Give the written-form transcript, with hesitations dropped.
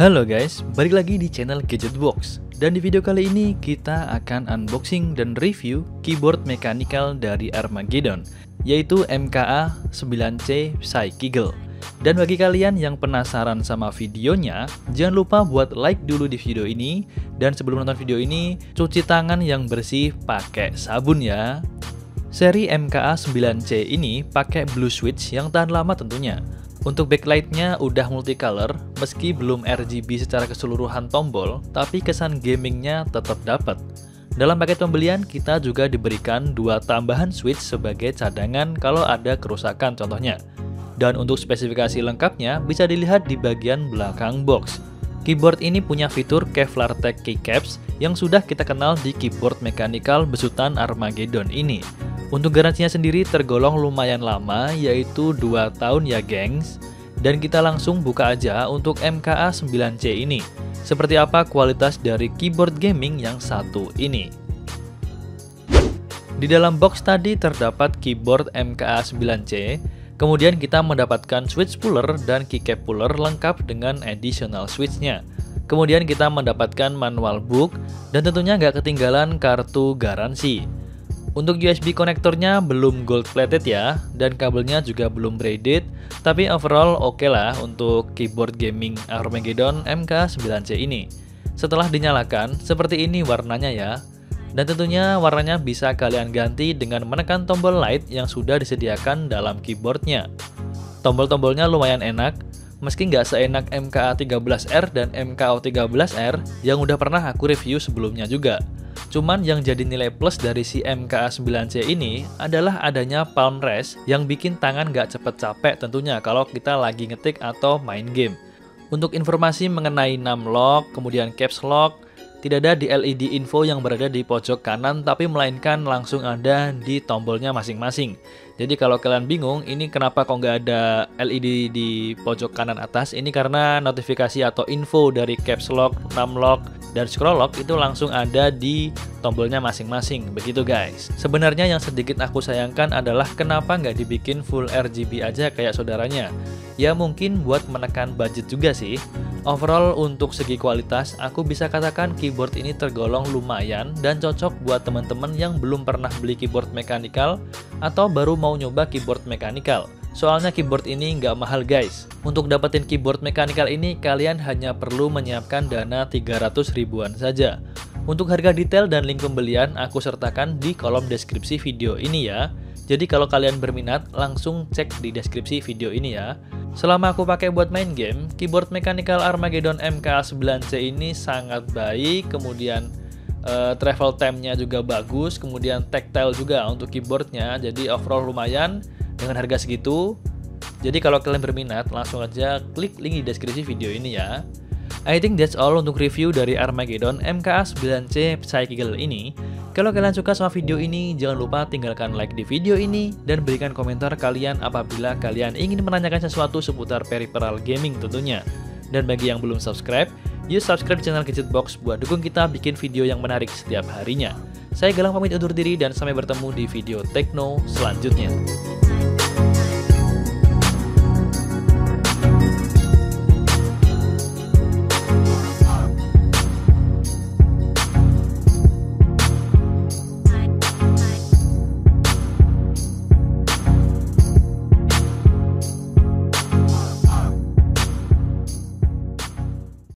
Halo guys, balik lagi di channel Gadget Box. Dan di video kali ini kita akan unboxing dan review keyboard mechanical dari Armageddon, yaitu MKA 9C Psych-Eagle. Dan bagi kalian yang penasaran sama videonya, jangan lupa buat like dulu di video ini. Dan sebelum nonton video ini, cuci tangan yang bersih pakai sabun ya. Seri MKA 9C ini pakai blue switch yang tahan lama tentunya. Untuk backlightnya udah multicolor, meski belum RGB secara keseluruhan tombol, tapi kesan gamingnya tetap dapat. Dalam paket pembelian, kita juga diberikan 2 tambahan switch sebagai cadangan kalau ada kerusakan contohnya. Dan untuk spesifikasi lengkapnya bisa dilihat di bagian belakang box. Keyboard ini punya fitur Kevlar Tech keycaps yang sudah kita kenal di keyboard mechanical besutan Armageddon ini. Untuk garansinya sendiri tergolong lumayan lama, yaitu 2 tahun ya gengs. Dan kita langsung buka aja untuk MKA 9C ini. Seperti apa kualitas dari keyboard gaming yang satu ini. Di dalam box tadi terdapat keyboard MKA 9C. Kemudian kita mendapatkan switch puller dan keycap puller lengkap dengan additional switch-nya. Kemudian kita mendapatkan manual book dan tentunya nggak ketinggalan kartu garansi. Untuk USB konektornya belum gold plated ya, dan kabelnya juga belum braided, tapi overall oke lah untuk keyboard gaming Armageddon MK9C ini. Setelah dinyalakan, seperti ini warnanya ya. Dan tentunya warnanya bisa kalian ganti dengan menekan tombol light yang sudah disediakan dalam keyboardnya. Tombol-tombolnya lumayan enak, meski nggak seenak MKA13R dan MKO13R yang udah pernah aku review sebelumnya juga. Cuman yang jadi nilai plus dari si MKA9C ini adalah adanya palm rest yang bikin tangan nggak cepet capek tentunya kalau kita lagi ngetik atau main game. Untuk informasi mengenai numlock, kemudian caps lock, tidak ada di LED info yang berada di pojok kanan, tapi melainkan langsung ada di tombolnya masing-masing. Jadi kalau kalian bingung, ini kenapa kok nggak ada LED di pojok kanan atas, ini karena notifikasi atau info dari caps lock, numlock, dan scroll lock itu langsung ada di tombolnya masing-masing. Begitu guys. Sebenarnya yang sedikit aku sayangkan adalah kenapa nggak dibikin full RGB aja kayak saudaranya. Ya mungkin buat menekan budget juga sih. Overall untuk segi kualitas, aku bisa katakan keyboard ini tergolong lumayan dan cocok buat teman-teman yang belum pernah beli keyboard mechanical atau baru mau nyoba keyboard mechanical. Soalnya keyboard ini nggak mahal guys. Untuk dapetin keyboard mechanical ini kalian hanya perlu menyiapkan dana 300 ribuan saja. Untuk harga detail dan link pembelian aku sertakan di kolom deskripsi video ini ya. Jadi kalau kalian berminat langsung cek di deskripsi video ini ya. Selama aku pakai buat main game, keyboard mechanical Armageddon MKA9C ini sangat baik. Kemudian travel time-nya juga bagus. Kemudian tactile juga untuk keyboardnya. Jadi overall lumayan dengan harga segitu. Jadi kalau kalian berminat langsung aja klik link di deskripsi video ini ya. I think that's all untuk review dari Armageddon MKA9C Psych-Eagle ini. Kalau kalian suka sama video ini, jangan lupa tinggalkan like di video ini dan berikan komentar kalian apabila kalian ingin menanyakan sesuatu seputar peripheral gaming tentunya. Dan bagi yang belum subscribe, yuk subscribe channel Gadget Box buat dukung kita bikin video yang menarik setiap harinya. Saya Galang pamit undur diri dan sampai bertemu di video Tekno selanjutnya.